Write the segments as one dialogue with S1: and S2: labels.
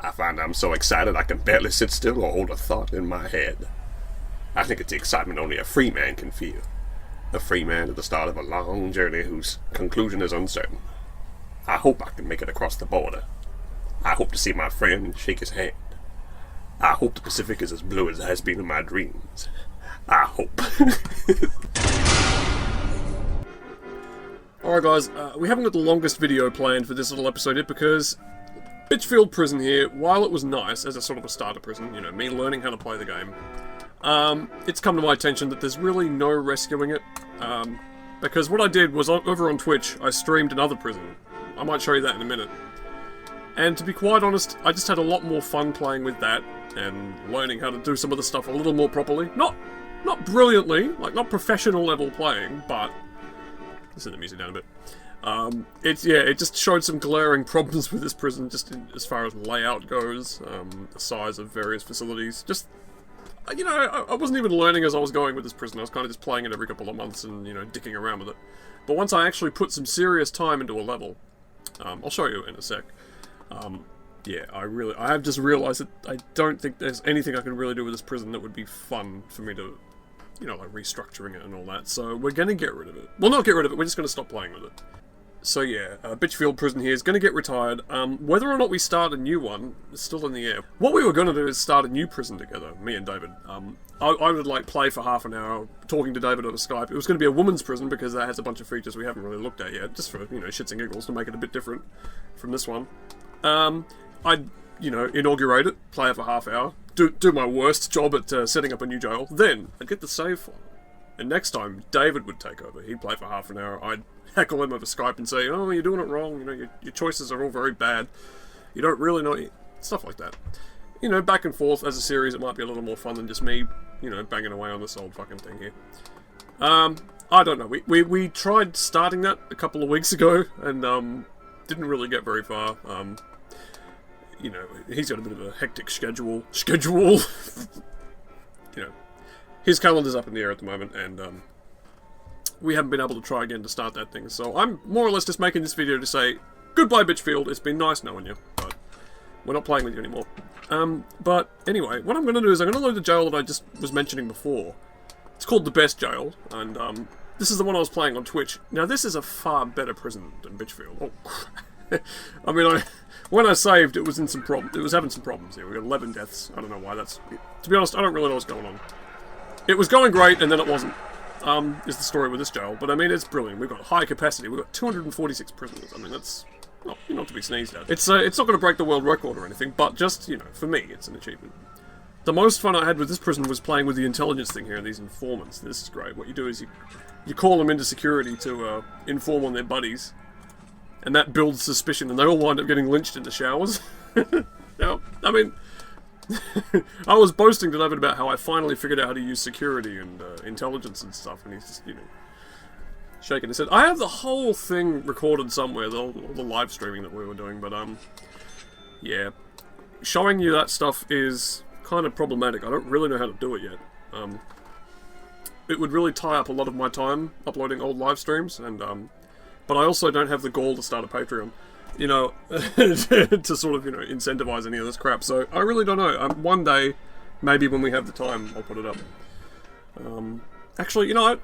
S1: I find I'm so excited I can barely sit still or hold a thought in my head. I think it's the excitement only a free man can feel. A free man at the start of a long journey whose conclusion is uncertain. I hope I can make it across the border. I hope to see my friend and shake his hand. I hope the Pacific is as blue as it has been in my dreams. I hope.
S2: Alright guys, we haven't got the longest video planned for this little episode yet because Bitchfield prison here, while it was nice as a sort of a starter prison, you know, me learning how to play the game, it's come to my attention that there's really no rescuing it, because what I did was, over on Twitch, I streamed another prison. I might show you that in a minute. And to be quite honest, I just had a lot more fun playing with that, and learning how to do some of the stuff a little more properly. Not brilliantly, like not professional level playing, but... Let's set the music down a bit. It just showed some glaring problems with this prison, just as far as layout goes, the size of various facilities. Just, you know, I wasn't even learning as I was going with this prison. I was kind of just playing it every couple of months and, you know, dicking around with it. But once I actually put some serious time into a level, I'll show you in a sec. Yeah, I have just realised that I don't think there's anything I can really do with this prison that would be fun for me to, you know, like restructuring it and all that. So we're going to get rid of it. Well, not get rid of it, we're just going to stop playing with it. So yeah, Bitchfield prison here is going to get retired. Whether or not we start a new one is still in the air. What we were going to do is start a new prison together, me and David. I would like play for half an hour talking to David over Skype. It was going to be a woman's prison because that has a bunch of features we haven't really looked at yet, just for, you know, shits and giggles to make it a bit different from this one. I'd, you know, inaugurate it, play it for half hour, do my worst job at setting up a new jail, then I'd get the save file. And next time, David would take over. He'd play for half an hour, I'd heckle him over Skype and say, oh, you're doing it wrong, you know, your choices are all very bad, you don't really know, stuff like that. You know, back and forth as a series, it might be a little more fun than just me, you know, banging away on this old fucking thing here. I don't know, we tried starting that a couple of weeks ago, and, didn't really get very far. You know, he's got a bit of a hectic schedule, you know, his calendar's up in the air at the moment, and, we haven't been able to try again to start that thing, so I'm more or less just making this video to say, goodbye Bitchfield, it's been nice knowing you, but we're not playing with you anymore. But anyway, what I'm going to do is I'm going to load the jail that I just was mentioning before. It's called the Best Jail, and this is the one I was playing on Twitch. Now this is a far better prison than Bitchfield. Oh crap. I mean, when I saved, it was having some problems here. We got 11 deaths. I don't know why that's... To be honest, I don't really know what's going on. It was going great, and then it wasn't. Is the story with this jail, but I mean, it's brilliant. We've got high capacity, we've got 246 prisoners. I mean, that's not to be sneezed at. It's not going to break the world record or anything, but just, you know, for me, it's an achievement. The most fun I had with this prison was playing with the intelligence thing here, these informants. This is great. What you do is you call them into security to inform on their buddies, and that builds suspicion, and they all wind up getting lynched in the showers. Now, I mean... I was boasting to David about how I finally figured out how to use security and intelligence and stuff, and he's just, you know, shaking his head. I have the whole thing recorded somewhere, all the live streaming that we were doing, but, yeah. Showing you that stuff is kind of problematic. I don't really know how to do it yet. It would really tie up a lot of my time uploading old live streams, and, but I also don't have the gall to start a Patreon. You know, to sort of, you know, incentivize any of this crap. So, I really don't know. One day, maybe when we have the time, I'll put it up. Actually, you know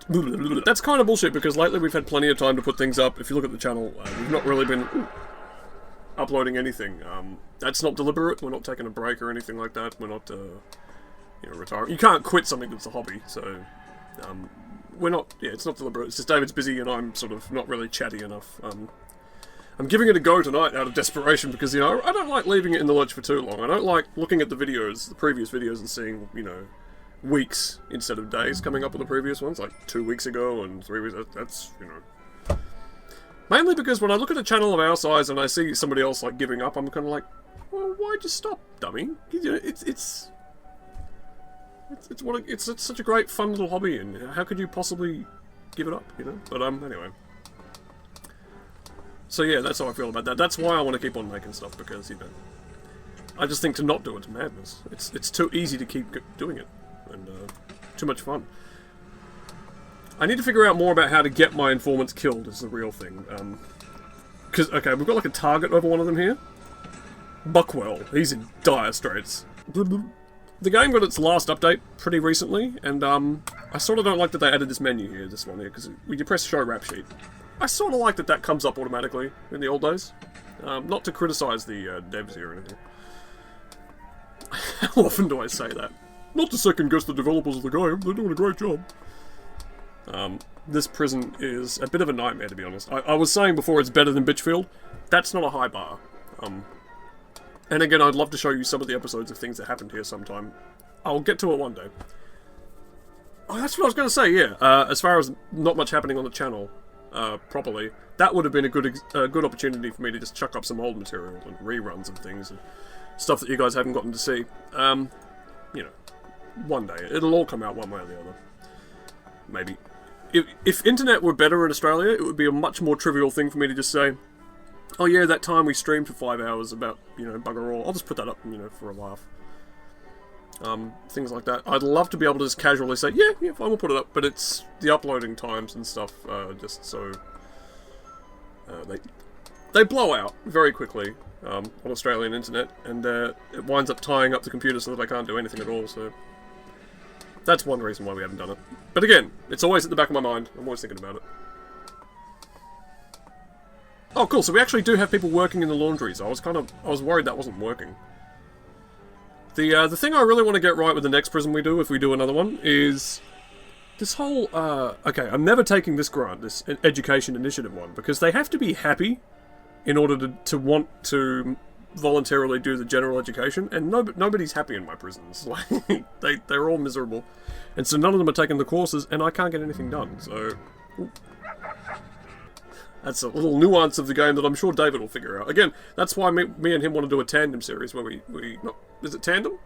S2: what? That's kind of bullshit, because lately we've had plenty of time to put things up. If you look at the channel, we've not really been uploading anything. That's not deliberate. We're not taking a break or anything like that. We're not, you know, retiring. You can't quit something that's a hobby, so... we're not... Yeah, it's not deliberate. It's just David's busy and I'm sort of not really chatty enough. I'm giving it a go tonight out of desperation because, you know, I don't like leaving it in the lurch for too long. I don't like looking at the videos, the previous videos, and seeing, you know, weeks instead of days coming up with the previous ones, like 2 weeks ago and 3 weeks. That's, you know... Mainly because when I look at a channel of our size and I see somebody else, like, giving up, I'm kind of like, well, why'd you stop, dummy? You know, it's such a great, fun little hobby, and how could you possibly give it up, you know? But, anyway... So yeah, that's how I feel about that. That's why I want to keep on making stuff, because, you know, I just think to not do it's madness. It's too easy to keep doing it, and too much fun. I need to figure out more about how to get my informants killed is the real thing. Because, okay, we've got like a target over one of them here. Buckwell. He's in dire straits. The game got its last update pretty recently, and I sort of don't like that they added this menu here, this one here, because when you press show rap sheet, I sort of like that that comes up automatically in the old days. Not to criticise the devs here or anything. How often do I say that? Not to second guess the developers of the game, they're doing a great job. This prison is a bit of a nightmare, to be honest. I was saying before it's better than Bitchfield. That's not a high bar. And again, I'd love to show you some of the episodes of things that happened here sometime. I'll get to it one day. Oh, that's what I was going to say, yeah. As far as not much happening on the channel, properly, that would have been a good opportunity for me to just chuck up some old material and reruns and things and stuff that you guys haven't gotten to see. You know, one day. It'll all come out one way or the other. Maybe. If internet were better in Australia, it would be a much more trivial thing for me to just say, oh yeah, that time we streamed for 5 hours about, you know, bugger all. I'll just put that up, you know, for a laugh. Things like that. I'd love to be able to just casually say, yeah, fine, we'll put it up. But it's the uploading times and stuff, just so... they blow out very quickly on Australian internet, and it winds up tying up the computer so that I can't do anything at all, so... That's one reason why we haven't done it. But again, it's always at the back of my mind. I'm always thinking about it. Oh, cool. So we actually do have people working in the laundries. I was worried that wasn't working. The thing I really want to get right with the next prison we do, if we do another one, is this whole, okay, I'm never taking this grant, this education initiative one, because they have to be happy in order to want to voluntarily do the general education, and nobody's happy in my prisons. Like, they're all miserable. And so none of them are taking the courses, and I can't get anything done, so... That's a little nuance of the game that I'm sure David will figure out. Again, that's why me and him want to do a tandem series where we is it tandem?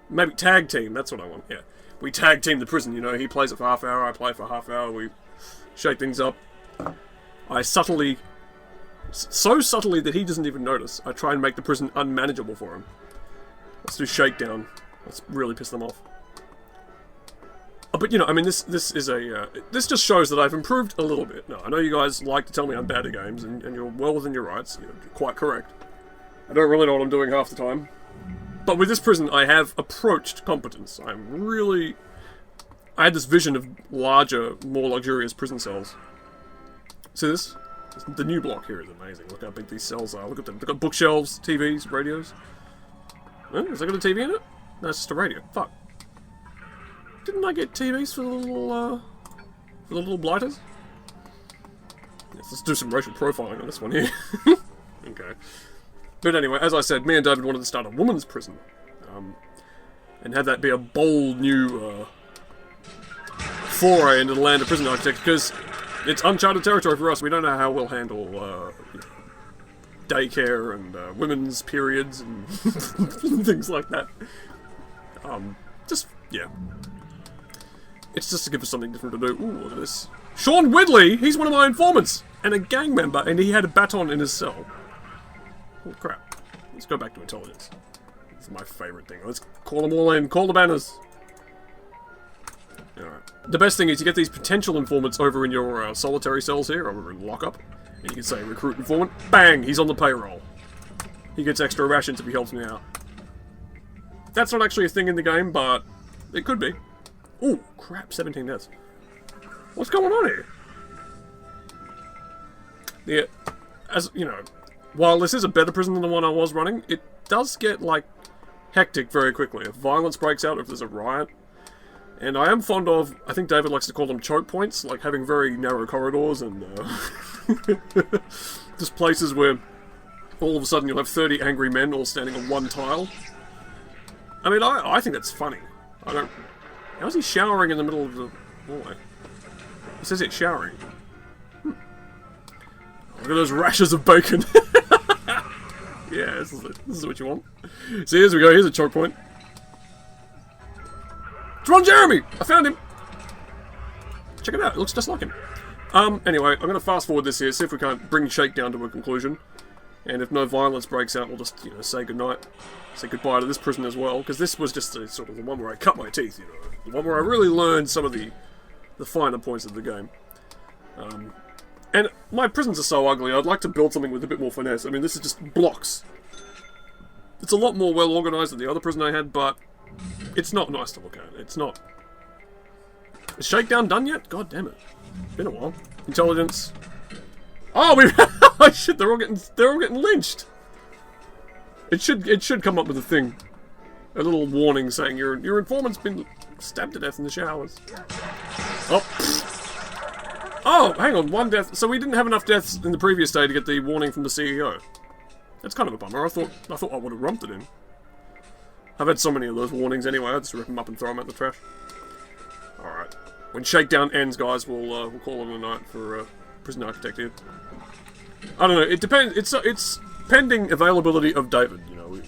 S2: Maybe tag team, that's what I want, yeah. We tag team the prison, you know, he plays it for half hour, I play for half hour, we shake things up. I subtly, so subtly that he doesn't even notice, I try and make the prison unmanageable for him. Let's do shakedown. Let's really piss them off. But, you know, I mean, this is a... this just shows that I've improved a little bit. No, I know you guys like to tell me I'm bad at games, and you're well within your rights. You're quite correct. I don't really know what I'm doing half the time. But with this prison, I have approached competence. I'm really... I had this vision of larger, more luxurious prison cells. See this? The new block here is amazing. Look how big these cells are. Look at them. They've got bookshelves, TVs, radios. Oh, has that got a TV in it? No, it's just a radio. Fuck. Didn't I get TVs for the little blighters? Yes, let's do some racial profiling on this one here. Okay. But anyway, as I said, me and David wanted to start a woman's prison. And have that be a bold new foray into the land of prison architecture, because it's uncharted territory for us. We don't know how we'll handle daycare and women's periods and things like that. Just, yeah. It's just to give us something different to do. Ooh, look at this. Sean Whitley! He's one of my informants! And a gang member, and he had a baton in his cell. Oh, crap. Let's go back to intelligence. It's my favourite thing. Let's call them all in. Call the banners! Alright. The best thing is you get these potential informants over in your solitary cells here, over in lockup. And you can say, recruit informant. Bang! He's on the payroll. He gets extra rations if he helps me out. That's not actually a thing in the game, but it could be. Ooh, crap, 17 deaths. What's going on here? Yeah, as, you know, while this is a better prison than the one I was running, it does get, like, hectic very quickly. If violence breaks out, if there's a riot. And I am fond of, I think David likes to call them choke points, like having very narrow corridors and, just places where all of a sudden you'll have 30 angry men all standing on one tile. I mean, I think that's funny. I don't... How's he showering in the middle of the hallway? He says it's showering. Look at those rashes of bacon. Yeah, this is what you want. See, here we go. Here's a choke point. It's Ron Jeremy! I found him! Check it out. It looks just like him. Anyway, I'm going to fast forward this here, see if we can't bring Shakedown to a conclusion. And if no violence breaks out, we'll just, you know, say goodnight. Say goodbye to this prison as well, because this was just sort of the one where I cut my teeth, you know. The one where I really learned some of the finer points of the game. And my prisons are so ugly, I'd like to build something with a bit more finesse. I mean, this is just blocks. It's a lot more well organised than the other prison I had, but it's not nice to look at. It's not. Is Shakedown done yet? God damn it. Been a while. Intelligence. Oh, we. Oh shit! They're all getting lynched. It should come up with a thing, a little warning saying your informant's been stabbed to death in the showers. Oh. Oh, hang on, 1 death. So we didn't have enough deaths in the previous day to get the warning from the CEO. That's kind of a bummer. I thought I would have rumped it in. I've had so many of those warnings anyway. I just rip them up and throw them out the trash. All right. When Shakedown ends, guys, we'll call it a night for Prison Architect here. I don't know. It depends. It's pending availability of David. You know,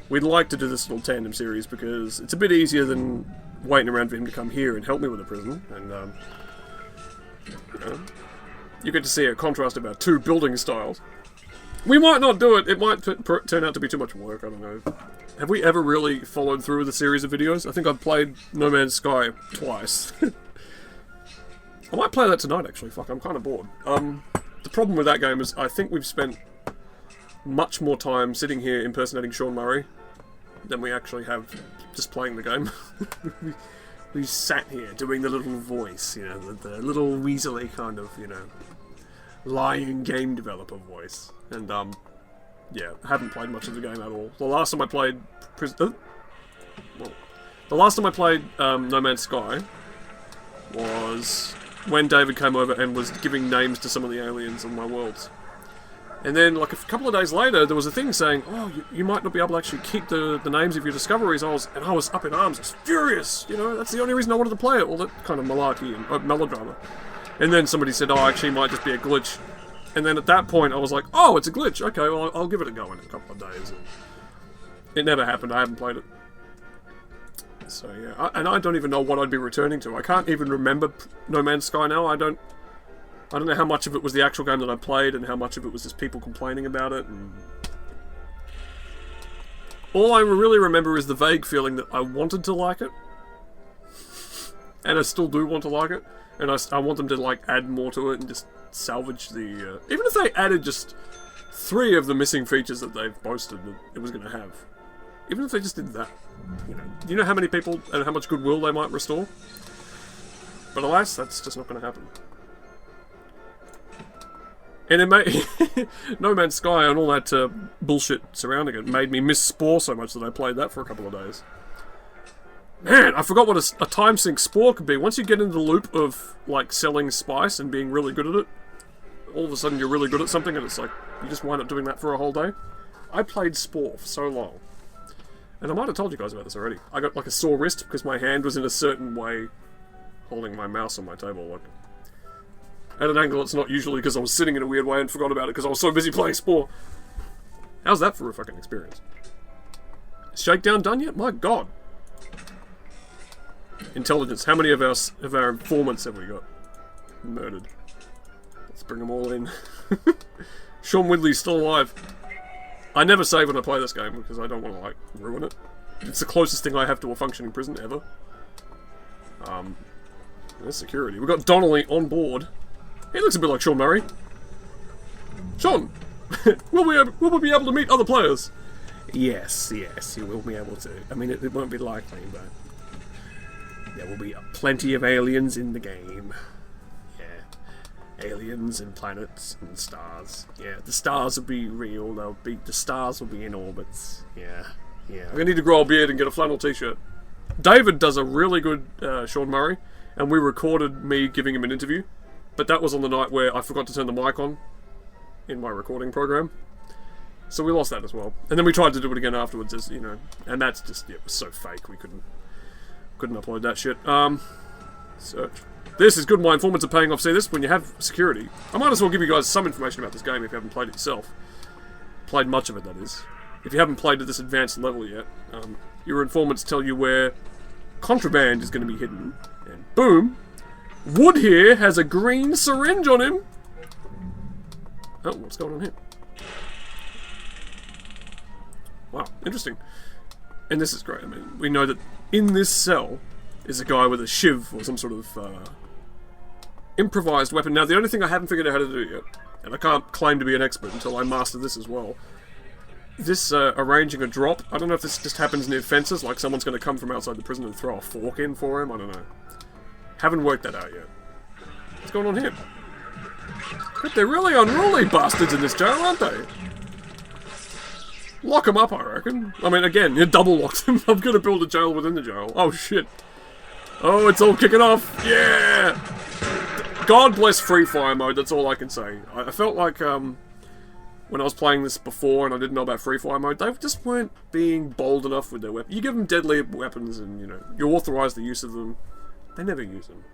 S2: we'd like to do this little tandem series because it's a bit easier than waiting around for him to come here and help me with the prison. And you know, you get to see a contrast of our two building styles. We might not do it. It might turn out to be too much work. I don't know. Have we ever really followed through with a series of videos? I think I've played No Man's Sky twice. I might play that tonight, actually. Fuck, I'm kind of bored. The problem with that game is I think we've spent much more time sitting here impersonating Sean Murray than we actually have just playing the game. we sat here doing the little voice, you know, the little weaselly kind of, you know, lying game developer voice. And, yeah, I haven't played much of the game at all. The last time I played No Man's Sky was when David came over and was giving names to some of the aliens on my worlds. And then, like, a couple of days later, there was a thing saying, oh, you might not be able to actually keep the names of your discoveries. I was up in arms. I was furious, you know, that's the only reason I wanted to play it. All that kind of malarkey and melodrama. And then somebody said, oh, actually, it might just be a glitch. And then at that point, I was like, oh, it's a glitch. Okay, well, I'll give it a go in a couple of days. And it never happened. I haven't played it. So, yeah. And I don't even know what I'd be returning to. I can't even remember No Man's Sky now. I don't know how much of it was the actual game that I played and how much of it was just people complaining about it. And all I really remember is the vague feeling that I wanted to like it. And I still do want to like it. And I want them to, like, add more to it and just salvage the... even if they added just 3 of the missing features that they've boasted that it was going to have. Even if they just did that. You know, do you know how many people and how much goodwill they might restore? But alas, that's just not going to happen. And it made... No Man's Sky and all that bullshit surrounding it made me miss Spore so much that I played that for a couple of days. Man, I forgot what a time sink Spore could be. Once you get into the loop of, like, selling spice and being really good at it, all of a sudden you're really good at something and it's like, you just wind up doing that for a whole day. I played Spore for so long. And I might have told you guys about this already. I got, like, a sore wrist because my hand was in a certain way holding my mouse on my table, like, at an angle it's not usually because I was sitting in a weird way and forgot about it because I was so busy playing Spore. How's that for a fucking experience? Is Shakedown done yet? My god. Intelligence. How many of our informants have we got murdered? Let's bring them all in. Sean Widley's still alive. I never save when I play this game because I don't want to, like, ruin it. It's the closest thing I have to a functioning prison ever. There's security. We've got Donnelly on board. He looks a bit like Sean Murray. Sean, will we be able to meet other players? Yes, you will be able to. I mean, it won't be likely, but there will be plenty of aliens in the game. Yeah. Aliens and planets and stars. Yeah, the stars will be real. The stars will be in orbits. Yeah. I'm gonna need to grow a beard and get a flannel t-shirt. David does a really good Sean Murray, and we recorded me giving him an interview. But that was on the night where I forgot to turn the mic on in my recording program. So we lost that as well. And then we tried to do it again afterwards, as you know. And that's just, it was so fake, we couldn't upload that shit. Search. This is good, my informants are paying off. See this? When you have security. I might as well give you guys some information about this game if you haven't played it yourself. Played much of it, that is. If you haven't played at this advanced level yet, your informants tell you where contraband is going to be hidden. And boom! Wood here has a green syringe on him. Oh, what's going on here? Wow, interesting. And this is great. I mean, we know that in this cell is a guy with a shiv or some sort of improvised weapon. Now, the only thing I haven't figured out how to do yet, and I can't claim to be an expert until I master this as well, this arranging a drop, I don't know if this just happens near fences, like someone's going to come from outside the prison and throw a fork in for him, I don't know. Haven't worked that out yet. What's going on here? But they're really unruly bastards in this jail, aren't they? Lock them up, I reckon. I mean, again, you double lock them. I'm going to build a jail within the jail. Oh, shit. Oh, it's all kicking off. Yeah! God bless free fire mode, that's all I can say. I felt like, when I was playing this before and I didn't know about free fire mode, they just weren't being bold enough with their weapons. You give them deadly weapons and, you know, you authorise the use of them. They never use them.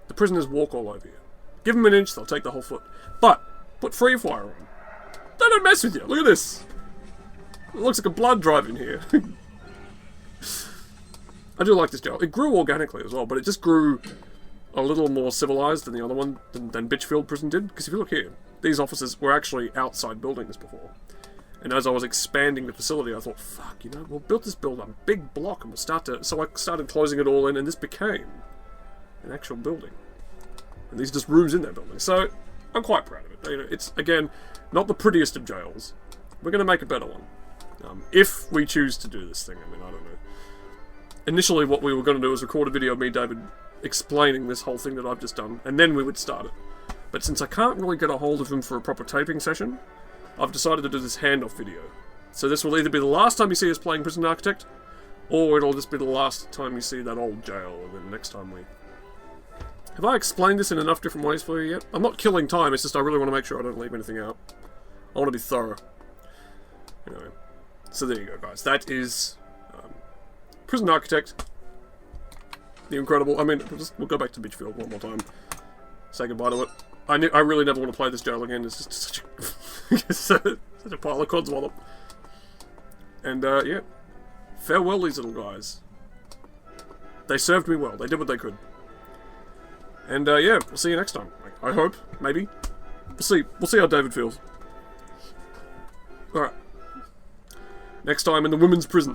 S2: The prisoners walk all over you. Give them an inch, they'll take the whole foot. But, put free fire on. They don't mess with you. Look at this. It looks like a blood drive in here. I do like this jail. It grew organically as well, but it just grew a little more civilized than the other one, than Bitchfield prison did. Because if you look here, these officers were actually outside buildings before. And as I was expanding the facility, I thought, fuck, you know, we'll build this building, a big block, and we'll start to... So I started closing it all in, and this became an actual building. And these are just rooms in that building. So, I'm quite proud of it. You know, it's, again, not the prettiest of jails. We're going to make a better one. If we choose to do this thing, I mean, I don't know. Initially, what we were going to do was record a video of me, David, explaining this whole thing that I've just done, and then we would start it. But since I can't really get a hold of him for a proper taping session, I've decided to do this handoff video. So this will either be the last time you see us playing Prison Architect, or it'll just be the last time you see that old jail, and then next time we... Have I explained this in enough different ways for you yet? I'm not killing time, it's just I really want to make sure I don't leave anything out. I want to be thorough. Anyway, so there you go, guys. That is Prison Architect. The incredible... I mean, we'll go back to Bitchfield one more time. Say goodbye to it. I really never want to play this jail again. It's just such a pile of codswallop. And, yeah. Farewell, these little guys. They served me well. They did what they could. And, yeah, we'll see you next time. I hope. Maybe. We'll see. We'll see how David feels. Alright. Next time in the women's prison.